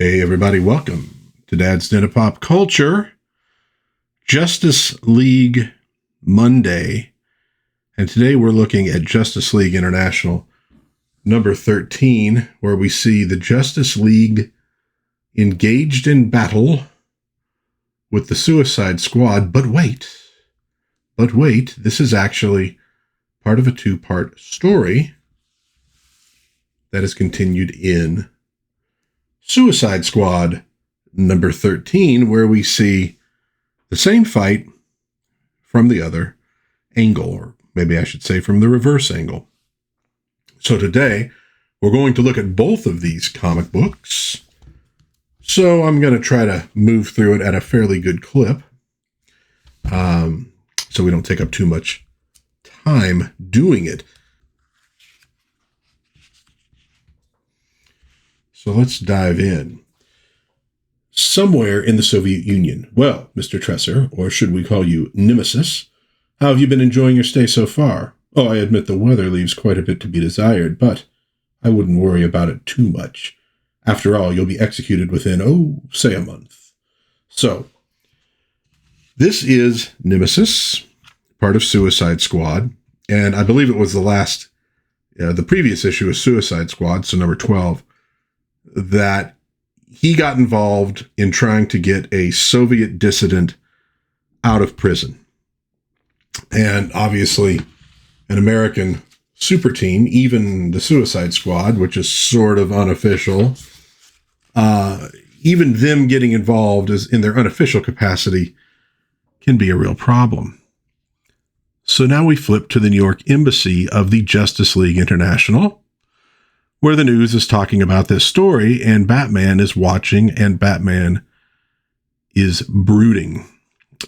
Hey everybody, welcome to DadsDen of Pop Culture, Justice League Monday, and today we're looking at Justice League International number 13, where we see the Justice League engaged in battle with the Suicide Squad, but wait, this is actually part of a two-part story that is continued in Suicide Squad number 13, where we see the same fight from the other angle, or maybe I should say from the reverse angle. So today, we're going to look at both of these comic books. So I'm going to try to move through it at a fairly good clip, so we don't take up too much time doing it. So let's dive in. Somewhere in the Soviet Union. Well, Mr. Tresser, or should we call you Nemesis, how have you been enjoying your stay so far? Oh, I admit the weather leaves quite a bit to be desired, but I wouldn't worry about it too much. After all, you'll be executed within, say a month. So, this is Nemesis, part of Suicide Squad, and I believe it was the previous issue of Suicide Squad, so number 12, that he got involved in trying to get a Soviet dissident out of prison. And obviously, an American super team, even the Suicide Squad, which is sort of unofficial, even them getting involved in their unofficial capacity can be a real problem. So now we flip to the New York Embassy of the Justice League International, where the news is talking about this story, and Batman is watching, and Batman is brooding.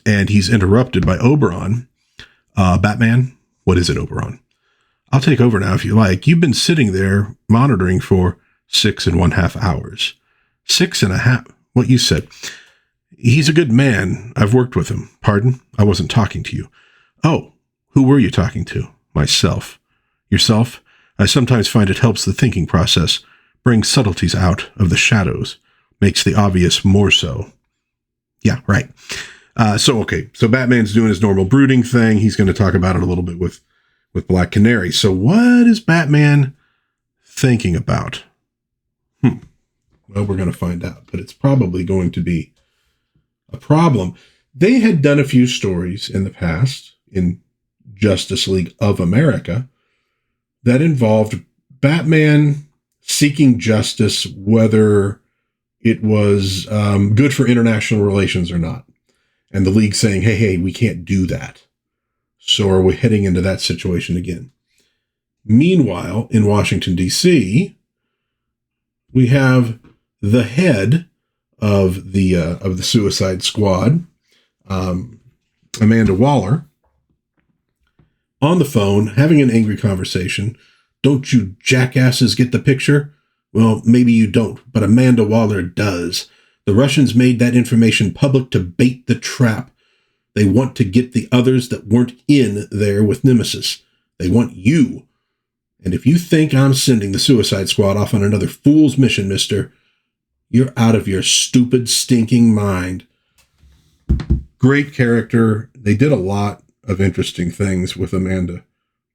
And he's interrupted by Oberon. Batman, what is it, Oberon? I'll take over now if you like. You've been sitting there monitoring for 6.5 hours. 6.5? What you said. He's a good man. I've worked with him. Pardon? I wasn't talking to you. Oh, who were you talking to? Myself. Yourself? I sometimes find it helps the thinking process, brings subtleties out of the shadows, makes the obvious more so. Yeah, right. So Batman's doing his normal brooding thing. He's going to talk about it a little bit with Black Canary. So what is Batman thinking about? Well, we're going to find out, but it's probably going to be a problem. They had done a few stories in the past in Justice League of America that involved Batman seeking justice, whether it was good for international relations or not. And the League saying, hey, we can't do that. So are we heading into that situation again? Meanwhile, in Washington, D.C., we have the head of the Suicide Squad, Amanda Waller, on the phone, having an angry conversation. Don't you jackasses get the picture? Well, maybe you don't, but Amanda Waller does. The Russians made that information public to bait the trap. They want to get the others that weren't in there with Nemesis. They want you. And if you think I'm sending the Suicide Squad off on another fool's mission, mister, you're out of your stupid, stinking mind. Great character. They did a lot of interesting things with Amanda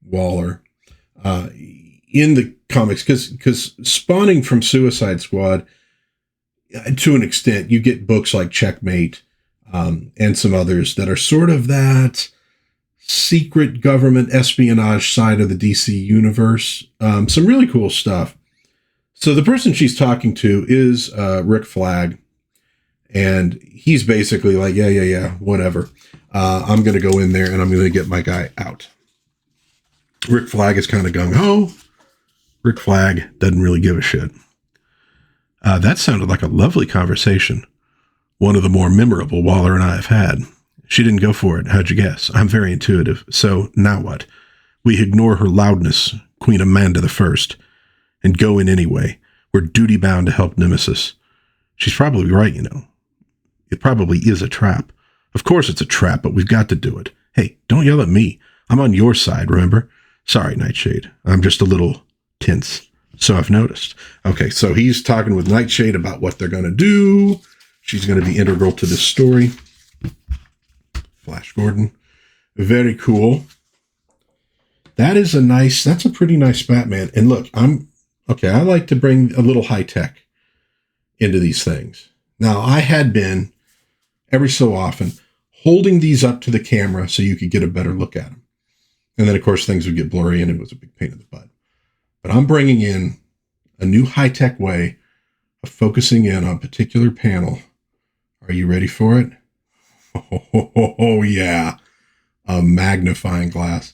Waller in the comics, because spawning from Suicide Squad, to an extent, you get books like Checkmate and some others that are sort of that secret government espionage side of the DC universe. Some really cool stuff. So the person she's talking to is Rick Flagg, and he's basically like, yeah, whatever. I'm going to go in there and I'm going to get my guy out. Rick Flagg is kind of gung-ho. Rick Flagg doesn't really give a shit. That sounded like a lovely conversation. One of the more memorable Waller and I have had. She didn't go for it. How'd you guess? I'm very intuitive. So now what? We ignore her loudness, Queen Amanda the First, and go in anyway. We're duty-bound to help Nemesis. She's probably right, you know. It probably is a trap. Of course it's a trap, but we've got to do it. Hey, don't yell at me. I'm on your side, remember? Sorry, Nightshade. I'm just a little tense. So I've noticed. Okay, so he's talking with Nightshade about what they're going to do. She's going to be integral to this story. Flash Gordon. Very cool. That's a pretty nice Batman. And look, I like to bring a little high tech into these things. Now, I had been, every so often, holding these up to the camera so you could get a better look at them. And then, of course, things would get blurry and it was a big pain in the butt. But I'm bringing in a new high-tech way of focusing in on a particular panel. Are you ready for it? Oh, yeah. A magnifying glass.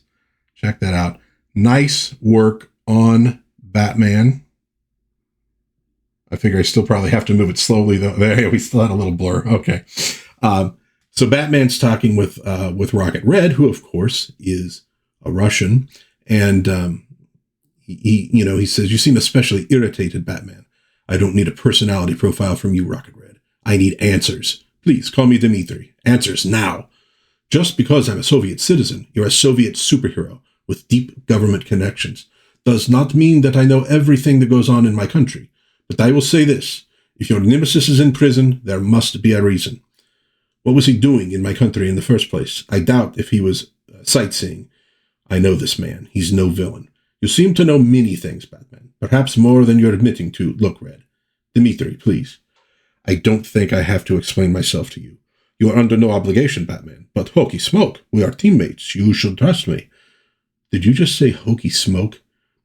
Check that out. Nice work on Batman. I figure I still probably have to move it slowly, though. There, we still had a little blur. Okay. So Batman's talking with Rocket Red, who, of course, is a Russian. And he says, "You seem especially irritated, Batman. I don't need a personality profile from you, Rocket Red. I need answers. Please call me Dmitri. Answers now. Just because I'm a Soviet citizen, you're a Soviet superhero with deep government connections. Does not mean that I know everything that goes on in my country. But I will say this. If your Nemesis is in prison, there must be a reason. What was he doing in my country in the first place? I doubt if he was sightseeing. I know this man. He's no villain. You seem to know many things, Batman. Perhaps more than you're admitting to. Look, Red. Dmitri, please. I don't think I have to explain myself to you. You are under no obligation, Batman. But hokey smoke. We are teammates. You should trust me." Did you just say hokey smoke?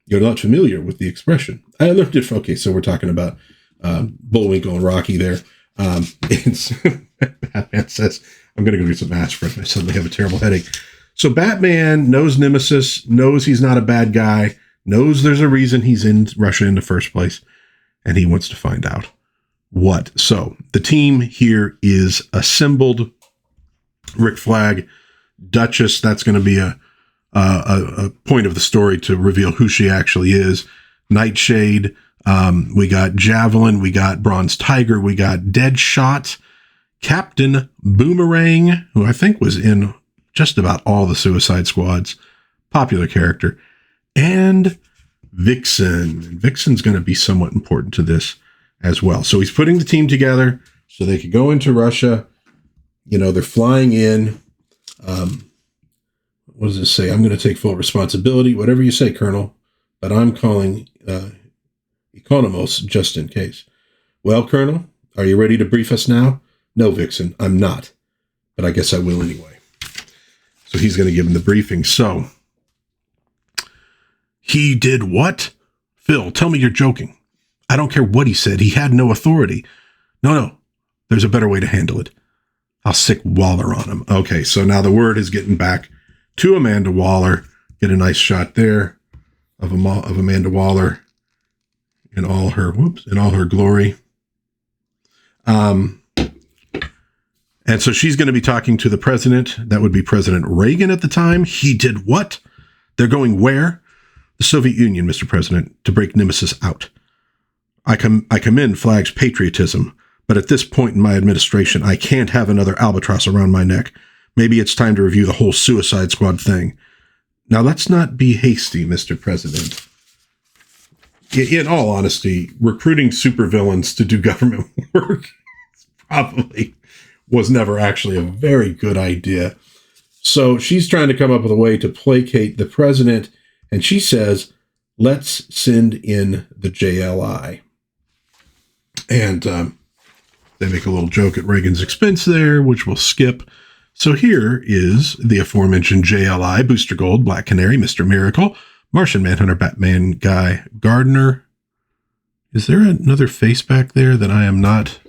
You're not familiar with the expression. I learned it. Okay, so we're talking about Bullwinkle and Rocky there. Batman says, "I'm going to go do some aspirin. I suddenly have a terrible headache." So Batman knows Nemesis, knows he's not a bad guy, knows there's a reason he's in Russia in the first place, and he wants to find out what. So the team here is assembled. Rick Flagg, Duchess, that's going to be a point of the story to reveal who she actually is. Nightshade, we got Javelin, we got Bronze Tiger, we got Deadshot, Captain Boomerang, who I think was in just about all the Suicide Squads, popular character, and Vixen. And Vixen's going to be somewhat important to this as well. So he's putting the team together so they could go into Russia. They're flying in. What does it say? I'm going to take full responsibility. Whatever you say, Colonel. But I'm calling Economos just in case. Well, Colonel, are you ready to brief us now? No, Vixen, I'm not. But I guess I will anyway. So he's going to give him the briefing. So, he did what? Phil, tell me you're joking. I don't care what he said. He had no authority. No. There's a better way to handle it. I'll sick Waller on him. Okay, so now the word is getting back to Amanda Waller. Get a nice shot there of Amanda Waller in all her glory. And so she's going to be talking to the president. That would be President Reagan at the time. He did what? They're going where? The Soviet Union, Mr. President, to break Nemesis out. I commend Flagg's patriotism, but at this point in my administration, I can't have another albatross around my neck. Maybe it's time to review the whole Suicide Squad thing. Now, let's not be hasty, Mr. President. In all honesty, recruiting supervillains to do government work probably was never actually a very good idea. So she's trying to come up with a way to placate the president, and she says, let's send in the JLI. And they make a little joke at Reagan's expense there, which we'll skip. So here is the aforementioned JLI, Booster Gold, Black Canary, Mr. Miracle, Martian, Manhunter, Batman guy, Gardner. Is there another face back there that I am not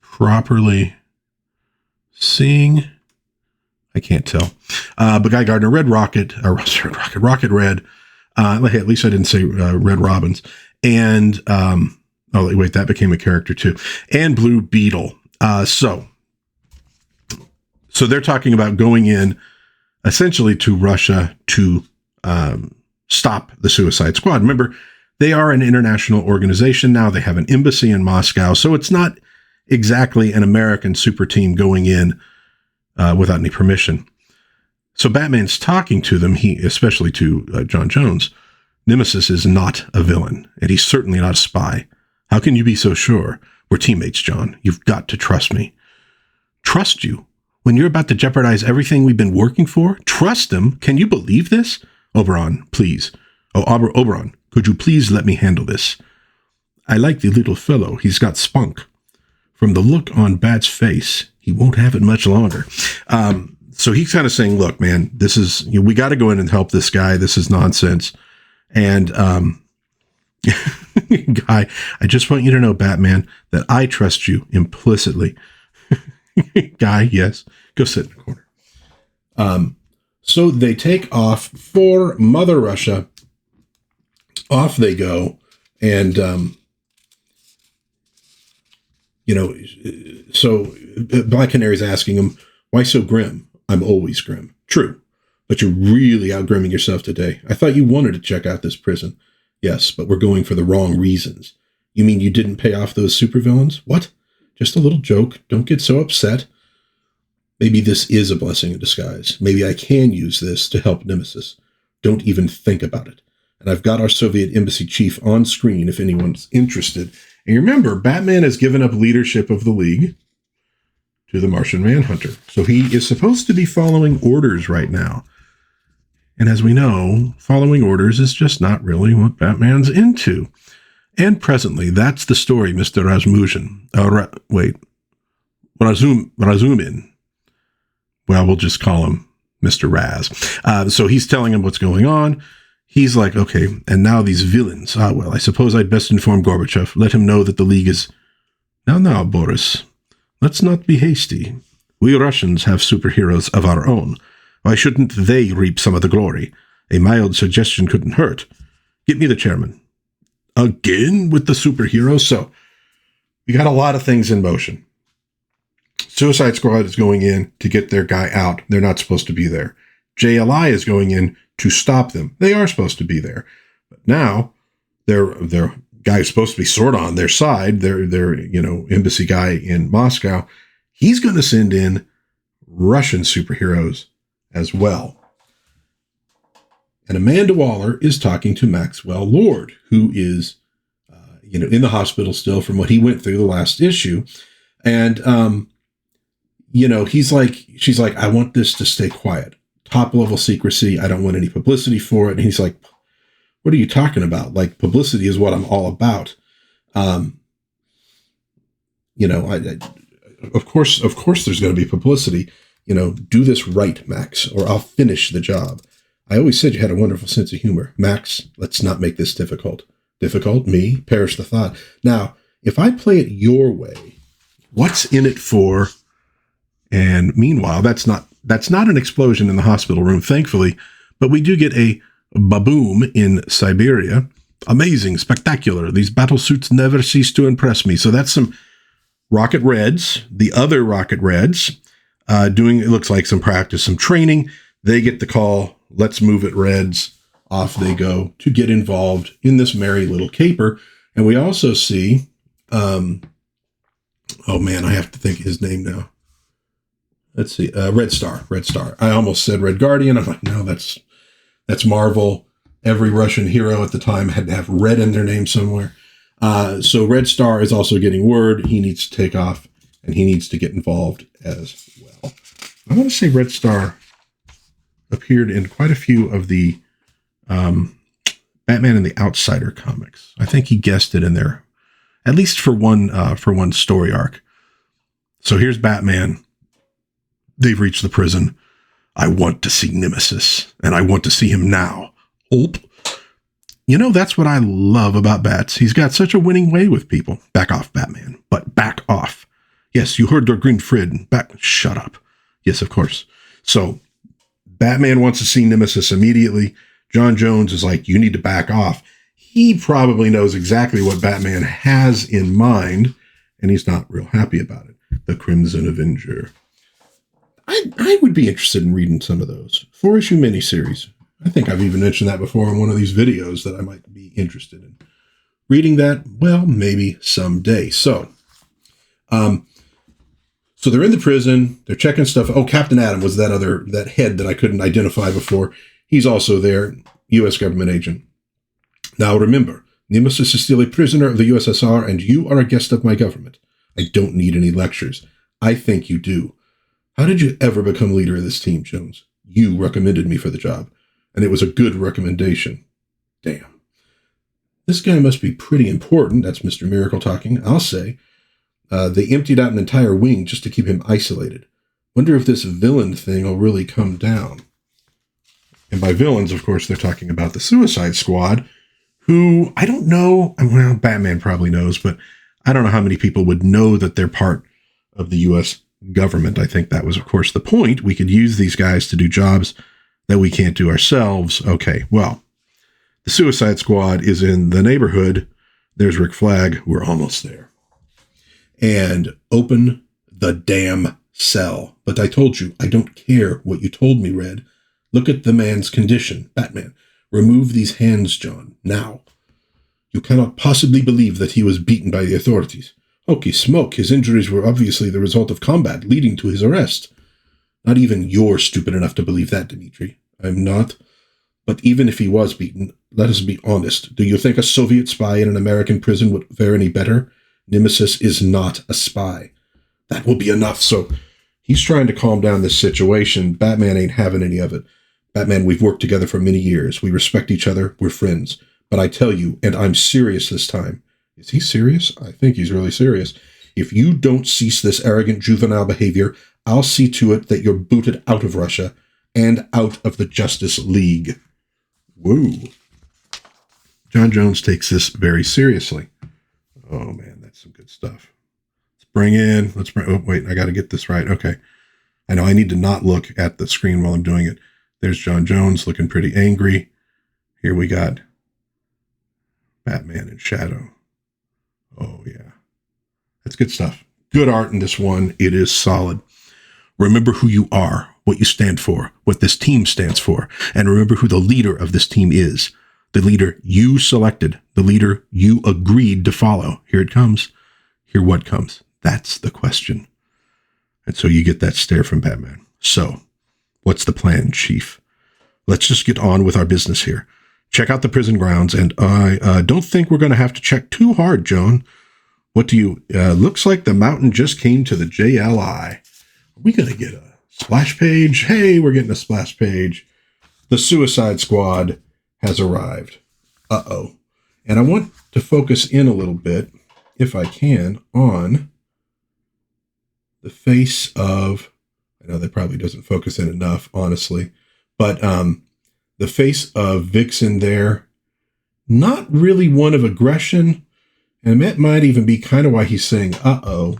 properly seeing? I can't tell. But Guy Gardner, Red Rocket, Rocket Red. At least I didn't say Red Robins. And, wait, that became a character too. And Blue Beetle. So they're talking about going in essentially to Russia to stop the Suicide Squad. Remember, they are an international organization now. They have an embassy in Moscow. So it's not exactly an American super team going in without any permission. So Batman's talking to them, especially to John Jones, Nemesis is not a villain, and he's certainly not a spy. How can you be so sure? We're teammates, John. You've got to trust me. Trust you? When you're about to jeopardize everything we've been working for? Trust him? Can you believe this? Oberon, please. Oberon, could you please let me handle this? I like the little fellow. He's got spunk. From the look on Bat's face, he won't have it much longer. So he's kind of saying, look, man, this is, we got to go in and help this guy. This is nonsense. And, Guy, I just want you to know, Batman, that I trust you implicitly. Guy, yes, go sit in the corner. So they take off for Mother Russia. Off they go. And, so Black Canary's asking him, why so grim? I'm always grim. True. But you're really outgrimming yourself today. I thought you wanted to check out this prison. Yes, but we're going for the wrong reasons. You mean you didn't pay off those supervillains? What? Just a little joke. Don't get so upset. Maybe this is a blessing in disguise. Maybe I can use this to help Nemesis. Don't even think about it. And I've got our Soviet embassy chief on screen if anyone's interested. And remember, Batman has given up leadership of the League to the Martian Manhunter. So he is supposed to be following orders right now. And as we know, following orders is just not really what Batman's into. And presently, that's the story, Mr. Rasmussen. Razumin. Well, we'll just call him Mr. Raz. So he's telling him what's going on. He's like, okay, and now these villains. Well, I suppose I'd best inform Gorbachev. Let him know that the League is... Now, Boris, let's not be hasty. We Russians have superheroes of our own. Why shouldn't they reap some of the glory? A mild suggestion couldn't hurt. Get me the chairman. Again with the superheroes? So, we got a lot of things in motion. Suicide Squad is going in to get their guy out. They're not supposed to be there. JLI is going in to stop them. They are supposed to be there. But now, their guy who's supposed to be sort of on their side, their embassy guy in Moscow, he's going to send in Russian superheroes as well. And Amanda Waller is talking to Maxwell Lord, who is, in the hospital still from what he went through the last issue. And, she's like, I want this to stay quiet. Top level secrecy. I don't want any publicity for it. And he's like, what are you talking about? Like, publicity is what I'm all about. Of course there's going to be publicity. Do this right, Max, or I'll finish the job. I always said you had a wonderful sense of humor. Max, let's not make this difficult. Difficult? Me? Perish the thought. Now, if I play it your way, what's in it for? And meanwhile, that's not an explosion in the hospital room, thankfully, but we do get a baboom in Siberia. Amazing, spectacular. These battle suits never cease to impress me. So that's some Rocket Reds, the other Rocket Reds, doing, it looks like, some practice, some training. They get the call, let's move it, Reds. Off they go to get involved in this merry little caper. And we also see, oh man, I have to think of his name now. Let's see, Red Star. I almost said Red Guardian. I'm like, no, that's Marvel. Every Russian hero at the time had to have red in their name somewhere. So Red Star is also getting word he needs to take off, and he needs to get involved as well. I want to say Red Star appeared in quite a few of the Batman and the Outsider comics. I think he guessed it in there, at least for one story arc. So here's Batman. They've reached the prison. I want to see Nemesis, and I want to see him now. Oop. That's what I love about Bats. He's got such a winning way with people. Back off, Batman. But back off. Yes, you heard Der Grünfried. Shut up. Yes, of course. So, Batman wants to see Nemesis immediately. John Jones is like, you need to back off. He probably knows exactly what Batman has in mind, and he's not real happy about it. The Crimson Avenger. I would be interested in reading some of those. 4-issue miniseries. I think I've even mentioned that before in one of these videos that I might be interested in reading that. Well, maybe someday. So they're in the prison. They're checking stuff. Oh, Captain Atom was that head that I couldn't identify before. He's also there. U.S. government agent. Now remember, Nemesis is still a prisoner of the USSR, and you are a guest of my government. I don't need any lectures. I think you do. How did you ever become leader of this team, Jones? You recommended me for the job, and it was a good recommendation. Damn. This guy must be pretty important. That's Mr. Miracle talking, I'll say. They emptied out an entire wing just to keep him isolated. Wonder if this villain thing will really come down. And by villains, of course, they're talking about the Suicide Squad, who, I don't know, well, Batman probably knows, but I don't know how many people would know that they're part of the U.S. government. I think that was, of course, the point. We could use these guys to do jobs that we can't do ourselves. Okay, well, the Suicide Squad is in the neighborhood. There's Rick Flagg. We're almost there. And open the damn cell. But I told you, I don't care what you told me, Red. Look at the man's condition. Batman, remove these hands, John, now. You cannot possibly believe that he was beaten by the authorities. Holy smoke, his injuries were obviously the result of combat, leading to his arrest. Not even you're stupid enough to believe that, Dimitri. I'm not. But even if he was beaten, let us be honest. Do you think a Soviet spy in an American prison would fare any better? Nemesis is not a spy. That will be enough. So he's trying to calm down this situation. Batman ain't having any of it. Batman, we've worked together for many years. We respect each other. We're friends. But I tell you, and I'm serious this time. Is he serious? I think he's really serious. If you don't cease this arrogant juvenile behavior, I'll see to it that you're booted out of Russia and out of the Justice League. Woo. John Jones takes this very seriously. Oh, man, that's some good stuff. Oh, wait, I got to get this right. Okay. I know I need to not look at the screen while I'm doing it. There's John Jones looking pretty angry. Here we got Batman in shadow. Oh, yeah. That's good stuff. Good art in this one. It is solid. Remember who you are, what you stand for, what this team stands for, and remember who the leader of this team is. The leader you selected, the leader you agreed to follow. Here it comes. Here what comes. That's the question. And so you get that stare from Batman. So, what's the plan, Chief? Let's just get on with our business here. Check out the prison grounds, and I don't think we're going to have to check too hard, Joan. What do you... looks like the mountain just came to the JLI. Are we going to get a splash page? Hey, we're getting a splash page. The Suicide Squad has arrived. Uh-oh. And I want to focus in a little bit, if I can, on the face of... I know that probably doesn't focus in enough, honestly. But the face of Vixen there, not really one of aggression. And that might even be kind of why he's saying, uh-oh.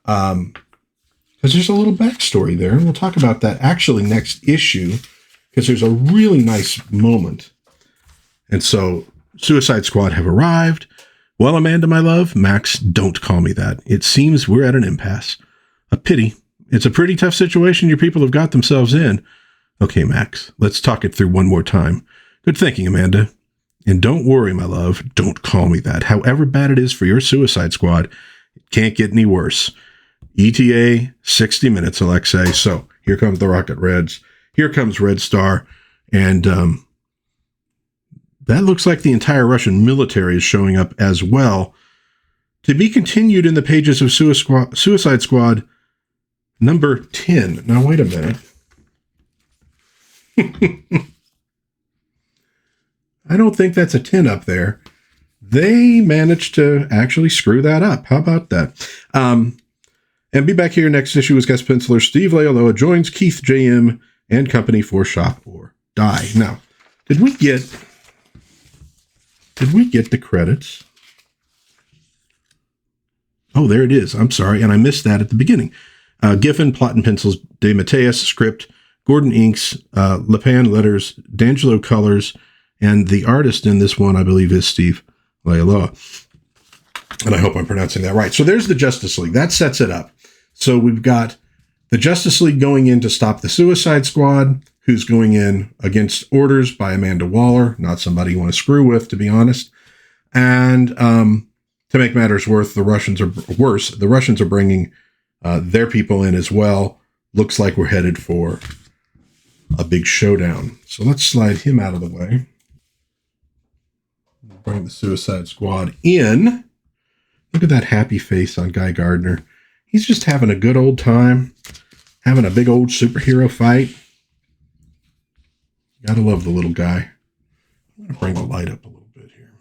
Because there's a little backstory there. And we'll talk about that actually next issue. Because there's a really nice moment. And so, Suicide Squad have arrived. Well, Amanda, my love, Max, don't call me that. It seems we're at an impasse. A pity. It's a pretty tough situation your people have got themselves in. Okay, Max, let's talk it through one more time. Good thinking, Amanda. And don't worry, my love, don't call me that. However bad it is for your Suicide Squad, it can't get any worse. ETA, 60 minutes, Alexei. So here comes the Rocket Reds. Here comes Red Star. And that looks like the entire Russian military is showing up as well. To be continued in the pages of Suicide Squad number 10. Now, wait a minute. I don't think that's a 10 up there. They managed to actually screw that up. How about that? And be back here next issue as guest penciler Steve Leialoha joins Keith J.M. and company for Shop or Die. Now, did we get the credits? Oh, there it is. I'm sorry, and I missed that at the beginning. Giffen, plot and pencils, DeMatteis, script, Gordon inks, Lepan letters, D'Angelo colors, and the artist in this one, I believe, is Steve Leialoha. And I hope I'm pronouncing that right. So there's the Justice League. That sets it up. So we've got the Justice League going in to stop the Suicide Squad, who's going in against orders by Amanda Waller, not somebody you want to screw with, to be honest. And to make matters worse, the Russians are bringing their people in as well. Looks like we're headed for a big showdown. So let's slide him out of the way. bring the Suicide Squad in. Look at that happy face on Guy Gardner. He's just having a good old time, having a big old superhero fight. Gotta love the little guy. I'm going to bring the light up a little bit here.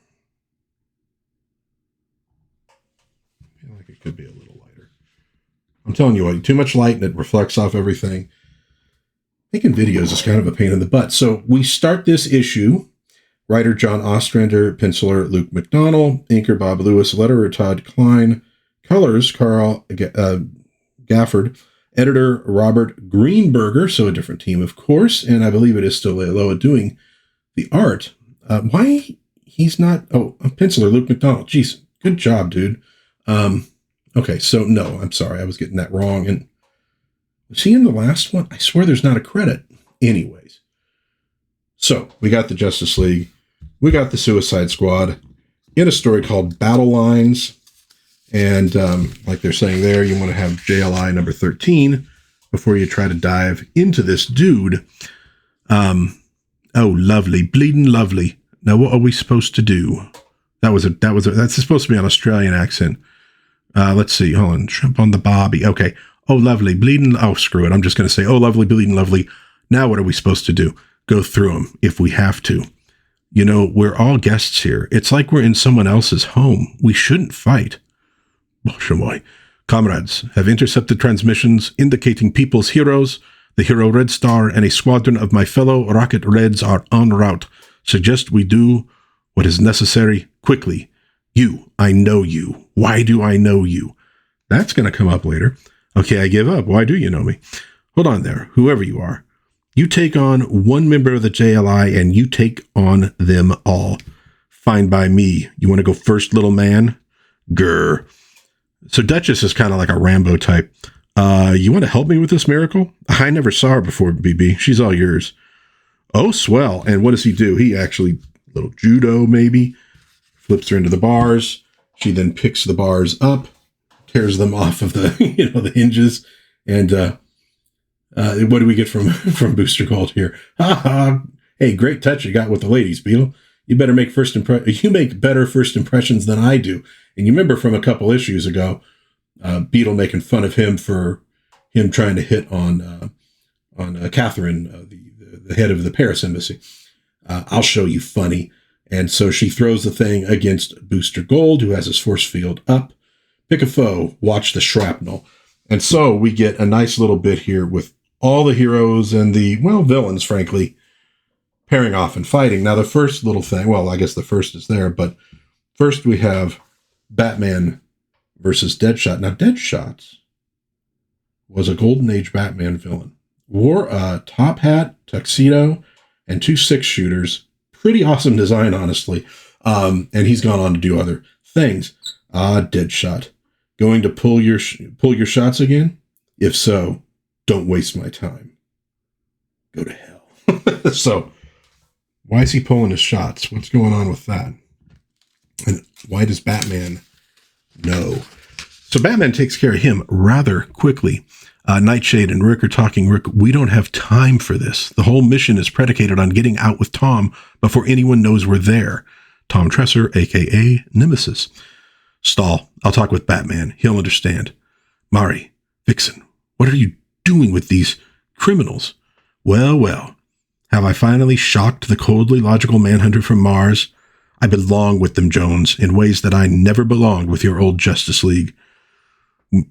I feel like it could be a little lighter. I'm telling you what, too much light and it reflects off everything. Making videos is kind of a pain in the butt. So we start this issue. Writer John Ostrander, penciler Luke McDonnell, inker Bob Lewis, letterer Todd Klein, colors Carl Gafford, editor Robert Greenberger, so a different team, of course, and I believe it is still Leialoha doing the art. Why he's not... Oh, a penciler, Luke McDonnell. Jeez, good job, dude. Okay, so no, I'm sorry, I was getting that wrong. And was he in the last one? I swear there's not a credit. Anyways. So, we got the Justice League. We got the Suicide Squad in a story called Battle Lines. And like they're saying there, you want to have JLI number 13 before you try to dive into this dude. Oh, lovely. Bleeding lovely. Now, what are we supposed to do? That's supposed to be an Australian accent. Let's see. Hold on. Shrimp on the barbie. Okay. Oh, lovely. Bleeding. Oh, screw it. I'm just going to say, oh, lovely. Bleeding lovely. Now, what are we supposed to do? Go through them if we have to. You know, we're all guests here. It's like we're in someone else's home. We shouldn't fight. Bolshevik. Comrades have intercepted transmissions indicating people's heroes. The hero Red Star and a squadron of my fellow Rocket Reds are en route. Suggest we do what is necessary quickly. You, I know you. Why do I know you? That's going to come up later. Okay, I give up. Why do you know me? Hold on there, whoever you are. You take on one member of the JLI and you take on them all. Fine by me. You want to go first, little man? Grr. So Duchess is kind of like a Rambo type. You want to help me with this miracle? I never saw her before, BB. She's all yours. Oh, swell. And what does he do? He actually, little judo maybe, flips her into the bars. She then picks the bars up, tears them off of the, the hinges. And what do we get from Booster Gold here? Hey, great touch you got with the ladies, Beetle. You better make you make better first impressions than I do. And you remember from a couple issues ago, Beetle making fun of him for him trying to hit on Catherine, the head of the Paris embassy. I'll show you funny. And so she throws the thing against Booster Gold, who has his force field up. Pick a foe, watch the shrapnel. And so we get a nice little bit here with all the heroes and the, villains, frankly, pairing off and fighting. Now, the first little thing, I guess the first is there, but first we have Batman versus Deadshot. Now, Deadshot was a Golden Age Batman villain. Wore a top hat, tuxedo, and 2 6-shooters. Pretty awesome design, honestly. And he's gone on to do other things. Deadshot. Going to pull your shots again? If so, don't waste my time. Go to hell. So, why is he pulling his shots? What's going on with that? And why does Batman know? So Batman takes care of him rather quickly. Nightshade and Rick are talking. Rick, we don't have time for this. The whole mission is predicated on getting out with Tom before anyone knows we're there. Tom Tresser, a.k.a. Nemesis. Stall, I'll talk with Batman. He'll understand. Mari, Vixen, what are you doing with these criminals? Well, have I finally shocked the coldly logical Manhunter from Mars? I belong with them, Jones, in ways that I never belonged with your old Justice League.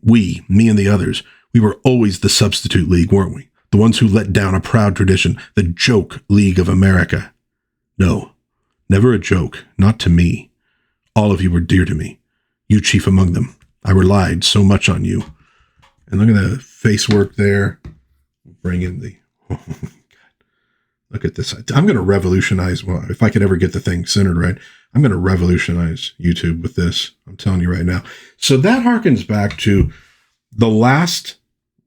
We, me and the others, we were always the substitute league, weren't we? The ones who let down a proud tradition, the joke League of America. No, never a joke, not to me. All of you were dear to me. You chief among them. I relied so much on you. And look at the face work there. Bring in the... Oh, God. Look at this. I'm going to revolutionize... Well, if I could ever get the thing centered right, I'm going to revolutionize YouTube with this. I'm telling you right now. So that harkens back to the last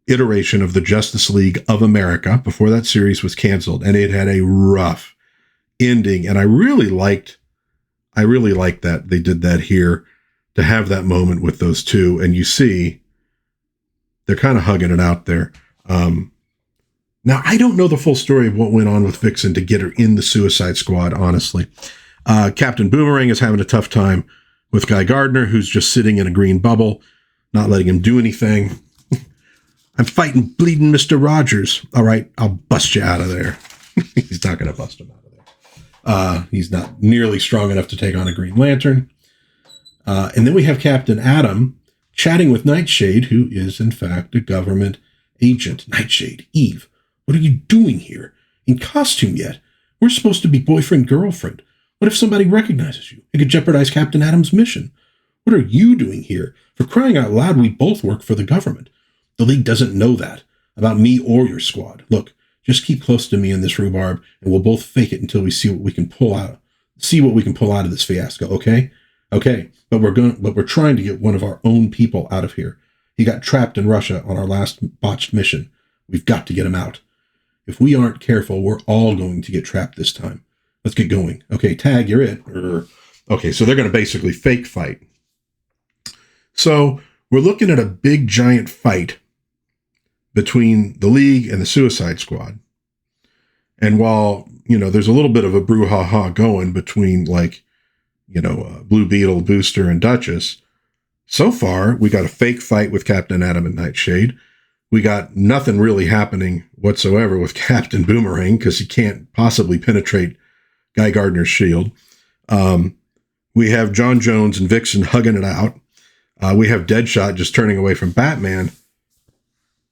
iteration of the Justice League of America before that series was canceled. And it had a rough ending. And I really liked that they did that here, to have that moment with those two. And you see, they're kind of hugging it out there. Now, I don't know the full story of what went on with Vixen to get her in the Suicide Squad, honestly. Captain Boomerang is having a tough time with Guy Gardner, who's just sitting in a green bubble, not letting him do anything. I'm fighting bleeding Mr. Rogers. All right, I'll bust you out of there. He's not going to bust him out of there. He's not nearly strong enough to take on a Green Lantern. And then we have Captain Atom chatting with Nightshade, who is, in fact, a government agent. Nightshade, Eve, what are you doing here? In costume yet? We're supposed to be boyfriend-girlfriend. What if somebody recognizes you? It could jeopardize Captain Atom's mission. What are you doing here? For crying out loud, we both work for the government. The League doesn't know that about me or your squad. Look, just keep close to me in this rhubarb, and we'll both fake it until we see what we can pull out. See what we can pull out of this fiasco, okay? Okay, but we're trying to get one of our own people out of here. He got trapped in Russia on our last botched mission. We've got to get him out. If we aren't careful, we're all going to get trapped this time. Let's get going. Okay, Tag, you're it. Okay, so they're going to basically fake fight. So we're looking at a big giant fight between the League and the Suicide Squad. And while, there's a little bit of a brouhaha going between, Blue Beetle, Booster, and Duchess, so far, we got a fake fight with Captain Atom and Nightshade. We got nothing really happening whatsoever with Captain Boomerang, because he can't possibly penetrate Guy Gardner's shield. We have John Jones and Vixen hugging it out. We have Deadshot just turning away from Batman.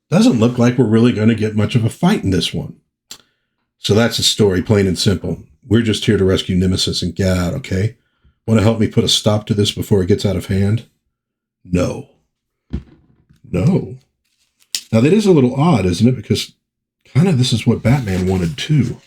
Doesn't look like we're really going to get much of a fight in this one. So that's the story, plain and simple. We're just here to rescue Nemesis and get out, okay? Want to help me put a stop to this before it gets out of hand? No. Now that is a little odd, isn't it? Because kind of this is what Batman wanted too.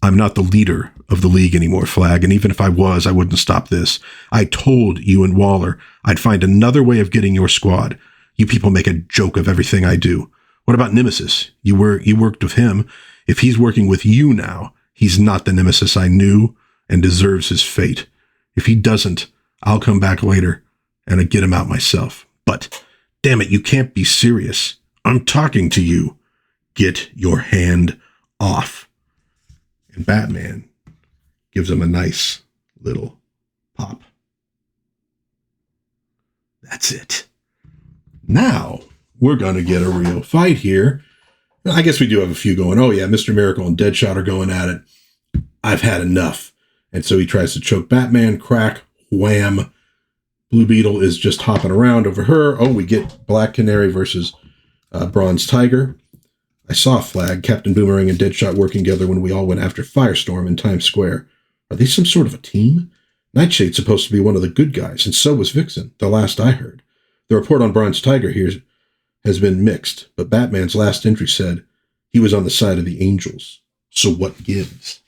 I'm not the leader of the League anymore, Flagg, and even if I was, I wouldn't stop this. I told you and Waller I'd find another way of getting your squad. You people make a joke of everything I do. What about Nemesis? You worked with him. If he's working with you now, he's not the Nemesis I knew and deserves his fate. If he doesn't, I'll come back later and get him out myself. But, damn it, you can't be serious. I'm talking to you. Get your hand off. And Batman gives him a nice little pop. That's it. Now, we're going to get a real fight here. I guess we do have a few going. Oh, yeah, Mr. Miracle and Deadshot are going at it. I've had enough. And so he tries to choke Batman. Crack. Wham. Blue Beetle is just hopping around over her. Oh, we get Black Canary versus Bronze Tiger. I saw Flagg, Captain Boomerang, and Deadshot working together when we all went after Firestorm in Times Square. Are they some sort of a team? Nightshade's supposed to be one of the good guys, and so was Vixen, the last I heard. The report on Bronze Tiger here has been mixed, but Batman's last entry said he was on the side of the Angels. So what gives?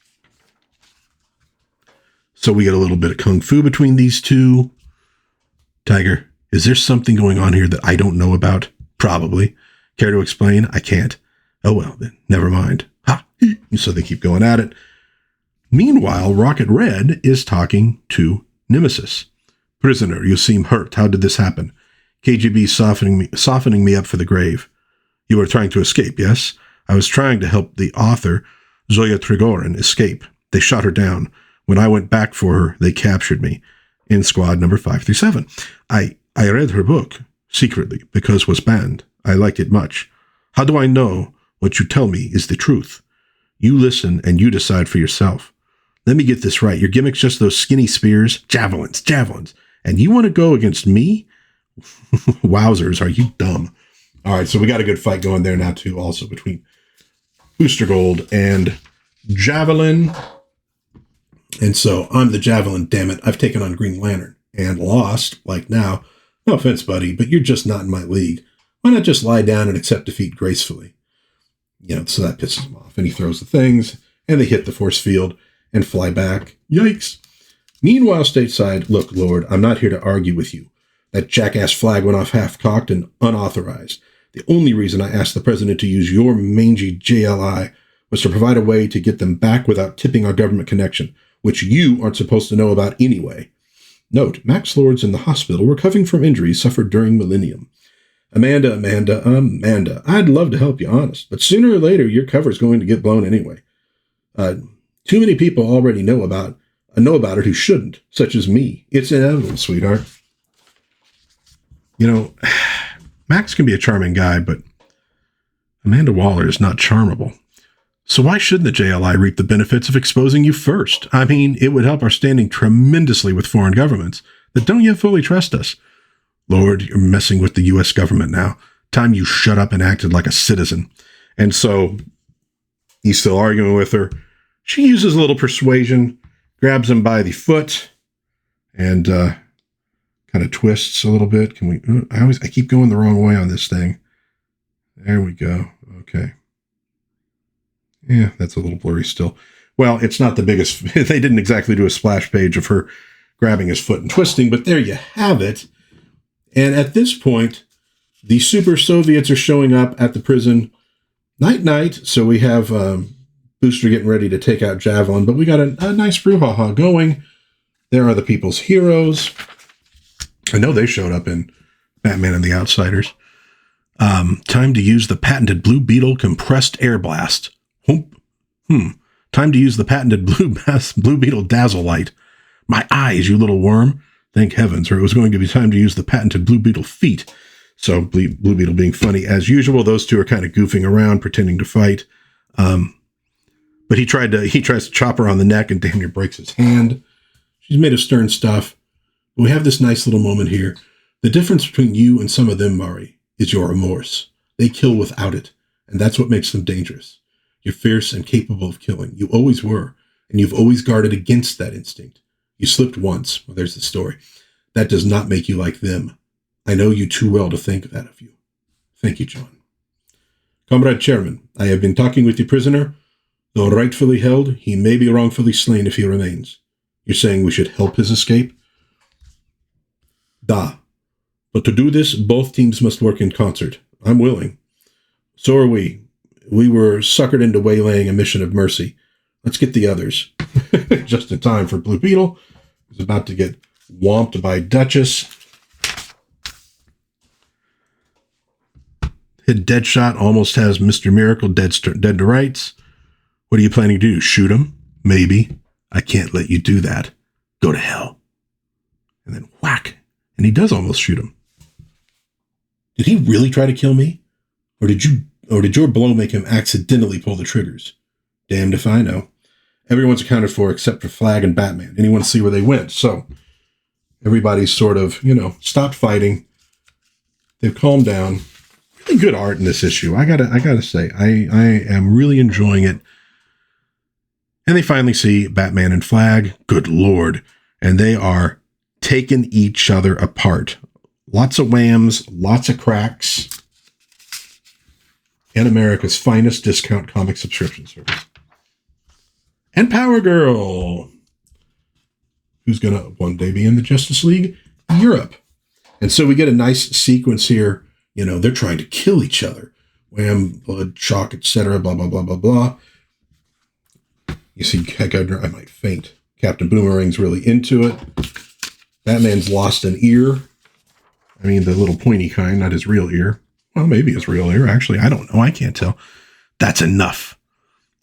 So we get a little bit of kung fu between these two. Tiger, is there something going on here that I don't know about? Probably. Care to explain? I can't. Oh, well, then, never mind. Ha! So they keep going at it. Meanwhile, Rocket Red is talking to Nemesis. Prisoner, you seem hurt. How did this happen? KGB softening me up for the grave. You were trying to escape, yes? I was trying to help the author, Zoya Trigorin, escape. They shot her down. When I went back for her, they captured me in squad number 537. I read her book secretly because it was banned. I liked it much. How do I know what you tell me is the truth? You listen and you decide for yourself. Let me get this right. Your gimmick's just those skinny spears, javelins. And you want to go against me? Wowzers, are you dumb? All right, so we got a good fight going there now, too, also between Booster Gold and Javelin. And so I'm the Javelin, damn it. I've taken on Green Lantern and lost, like now. No offense, buddy, but you're just not in my league. Why not just lie down and accept defeat gracefully? So that pisses him off. And he throws the things, and they hit the force field and fly back. Yikes. Meanwhile, stateside, look, Lord, I'm not here to argue with you. That jackass Flagg went off half-cocked and unauthorized. The only reason I asked the president to use your mangy JLI was to provide a way to get them back without tipping our government connection, which you aren't supposed to know about anyway. Note, Max Lord's in the hospital recovering from injuries suffered during Millennium. Amanda, I'd love to help you, honest, but sooner or later your cover's going to get blown anyway. Too many people already know about it who shouldn't, such as me. It's inevitable, sweetheart. You know, Max can be a charming guy, but Amanda Waller is not charmable. So why shouldn't the JLI reap the benefits of exposing you first? I mean, it would help our standing tremendously with foreign governments that don't yet fully trust us. Lord, you're messing with the U.S. government now. Time you shut up and acted like a citizen. And so he's still arguing with her. She uses a little persuasion, grabs him by the foot, and kind of twists a little bit. Can we? I keep going the wrong way on this thing. There we go. Okay. Yeah, that's a little blurry still. Well, it's not the biggest. They didn't exactly do a splash page of her grabbing his foot and twisting, but there you have it. And at this point, the super Soviets are showing up at the prison. Night. So we have Booster getting ready to take out Javelin, but we got a nice brouhaha going. There are the people's heroes. I know they showed up in Batman and the Outsiders. Time to use the patented Blue Beetle compressed air blast. Time to use the patented Blue Beetle dazzle light. My eyes, you little worm. Thank heavens, or it was going to be time to use the patented Blue Beetle feet. So Blue Beetle being funny as usual. Those two are kind of goofing around, pretending to fight. But he tries to chop her on the neck and damn near breaks his hand. She's made of stern stuff. But we have this nice little moment here. The difference between you and some of them, Mari, is your remorse. They kill without it, and that's what makes them dangerous. You're fierce and capable of killing. You always were, and you've always guarded against that instinct. You slipped once. Well, there's the story. That does not make you like them. I know you too well to think that of you. Thank you, John. Comrade Chairman, I have been talking with the prisoner. Though rightfully held, he may be wrongfully slain if he remains. You're saying we should help his escape? Da. But to do this, both teams must work in concert. I'm willing. So are we. We were suckered into waylaying a mission of mercy. Let's get the others. Just in time for Blue Beetle, who's about to get whomped by Duchess. Hit Deadshot almost has Mr. Miracle dead to rights. What are you planning to do? Shoot him? Maybe. I can't let you do that. Go to hell. And then whack. And he does almost shoot him. Did he really try to kill me? Or did your blow make him accidentally pull the triggers? Damned if I know. Everyone's accounted for except for Flagg and Batman. Anyone see where they went? So everybody's sort of, stopped fighting. They've calmed down. Really good art in this issue. I gotta say, I am really enjoying it. And they finally see Batman and Flagg. Good Lord. And they are taking each other apart. Lots of whams, lots of cracks. And America's finest discount comic subscription service. And Power Girl, who's going to one day be in the Justice League Europe. And so we get a nice sequence here. They're trying to kill each other. Wham, blood, shock, etc., blah, blah, blah, blah, blah. You see Gardner, I might faint. Captain Boomerang's really into it. Batman's lost an ear. I mean, the little pointy kind, not his real ear. Well, maybe his real ear. Actually, I don't know. I can't tell. That's enough.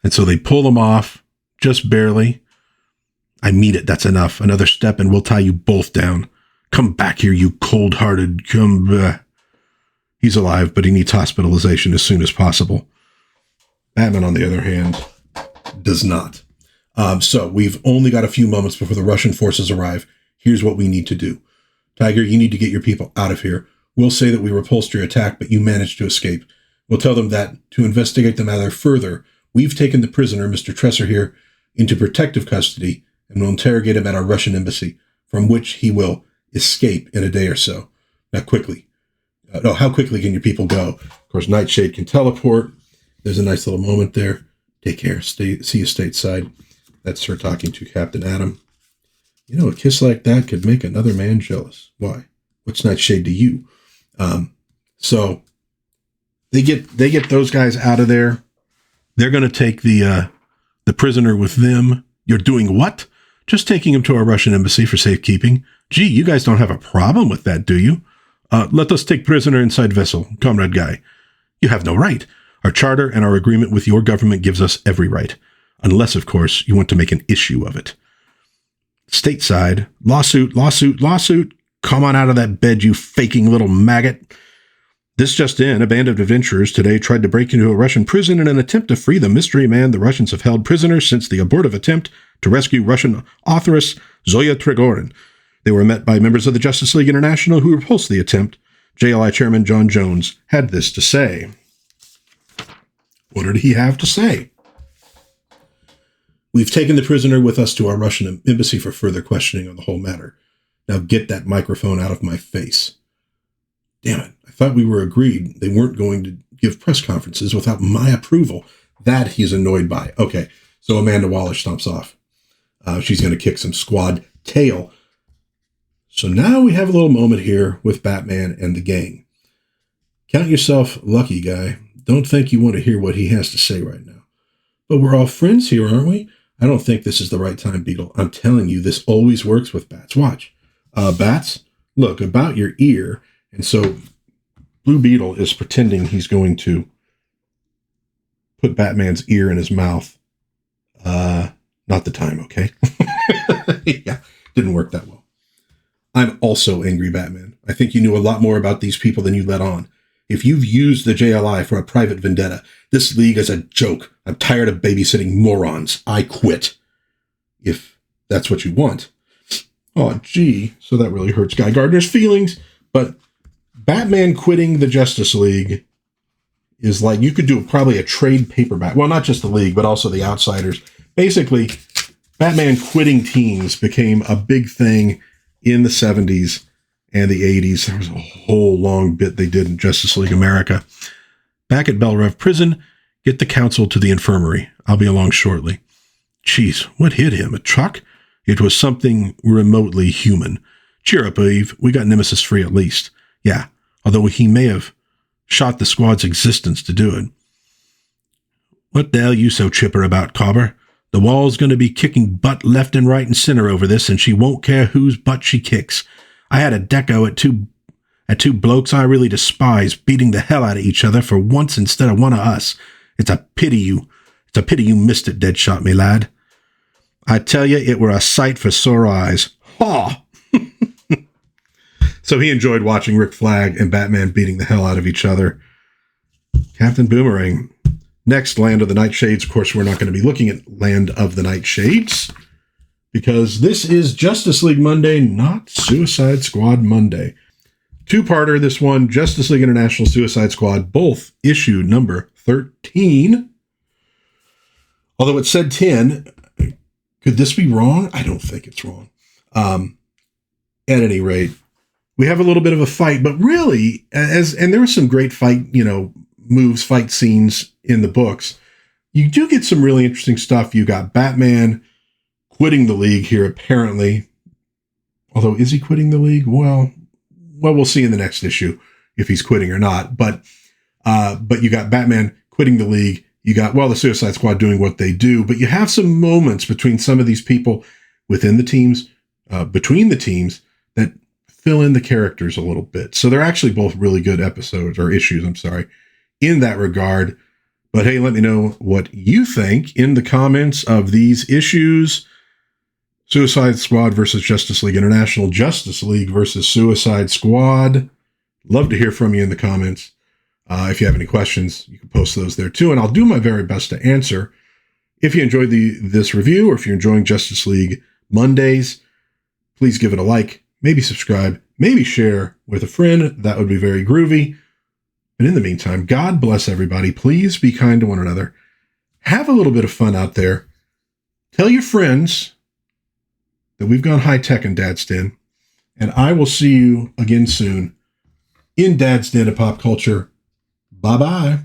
And so they pull them off, just barely. I mean it. That's enough. Another step and we'll tie you both down. Come back here, you cold-hearted. He's alive, but he needs hospitalization as soon as possible. Batman, on the other hand, does not. So we've only got a few moments before the Russian forces arrive. Here's what we need to do. Tiger, you need to get your people out of here. We'll say that we repulsed your attack, but you managed to escape. We'll tell them that, to investigate the matter further, we've taken the prisoner, Mr. Tresser here, into protective custody, and will interrogate him at our Russian embassy, from which he will escape in a day or so. Now, quickly. How quickly can your people go? Of course, Nightshade can teleport. There's a nice little moment there. Take care. See you stateside. That's her talking to Captain Atom. A kiss like that could make another man jealous. Why? What's Nightshade to you? So they get those guys out of there. They're going to take the prisoner with them. You're doing what? Just taking him to our Russian embassy for safekeeping. Gee, you guys don't have a problem with that, do you? Let us take prisoner inside vessel, Comrade Guy. You have no right. Our charter and our agreement with your government gives us every right. unless, of course, you want to make an issue of it. Stateside, lawsuit, lawsuit, lawsuit. Come on out of that bed, you faking little maggot. This just in, a band of adventurers today tried to break into a Russian prison in an attempt to free the mystery man the Russians have held prisoner since the abortive attempt to rescue Russian authoress Zoya Trigorin. They were met by members of the Justice League International who repulsed the attempt. JLI Chairman John Jones had this to say. What did he have to say? We've taken the prisoner with us to our Russian embassy for further questioning on the whole matter. Now get that microphone out of my face. Damn it. I thought we were agreed they weren't going to give press conferences without my approval. That he's annoyed by. Okay, so Amanda Waller stomps off. She's going to kick some squad tail. So now we have a little moment here with Batman and the gang. Count yourself lucky, guy. Don't think you want to hear what he has to say right now. But we're all friends here, aren't we? I don't think this is the right time, Beetle. I'm telling you, this always works with Bats. Watch. Bats, look, about your ear. And so Blue Beetle is pretending he's going to put Batman's ear in his mouth. Not the time, okay? Yeah, didn't work that well. I'm also angry, Batman. I think you knew a lot more about these people than you let on. If you've used the JLI for a private vendetta, this league is a joke. I'm tired of babysitting morons. I quit. If that's what you want. Oh, gee. So that really hurts Guy Gardner's feelings. But Batman quitting the Justice League is like, you could do probably a trade paperback. Well, not just the League, but also the Outsiders. Basically, Batman quitting teams became a big thing in the 70s and the 80s. There was a whole long bit they did in Justice League America. Back at Belle Reve Prison, get the council to the infirmary. I'll be along shortly. Jeez, what hit him? A truck? It was something remotely human. Cheer up, Eve. We got Nemesis free at least. Yeah, although he may have shot the squad's existence to do it. What the hell you so chipper about, Cobber? The wall's going to be kicking butt left and right and center over this, and she won't care whose butt she kicks. I had a deco at two blokes I really despise beating the hell out of each other for once instead of one of us. It's a pity you missed it, Deadshot, me lad. I tell you, it were a sight for sore eyes. Ha! So he enjoyed watching Rick Flagg and Batman beating the hell out of each other. Captain Boomerang. Next, Land of the Nightshades. Of course, we're not going to be looking at Land of the Nightshades because this is Justice League Monday, not Suicide Squad Monday. Two-parter, this one, Justice League International Suicide Squad, both issue number 13. Although it said 10, could this be wrong? I don't think it's wrong. At any rate, we have a little bit of a fight, but really, and there was some great fight, moves, fight scenes in the books. You do get some really interesting stuff. You got Batman quitting the League here, apparently. Although, is he quitting the League? Well, we'll see in the next issue if he's quitting or not. But you got Batman quitting the League. You got, the Suicide Squad doing what they do. But you have some moments between some of these people within the teams, between the teams, that fill in the characters a little bit. So they're actually both really good issues, in that regard. But hey, let me know what you think in the comments of these issues. Suicide Squad versus Justice League International, Justice League versus Suicide Squad. Love to hear from you in the comments. If you have any questions, you can post those there too, and I'll do my very best to answer. If you enjoyed this review, or if you're enjoying Justice League Mondays, please give it a like, maybe subscribe, maybe share with a friend. That would be very groovy. And in the meantime, God bless everybody. Please be kind to one another. Have a little bit of fun out there. Tell your friends that we've gone high tech in DadsDen. And I will see you again soon in DadsDen of Pop Culture. Bye-bye.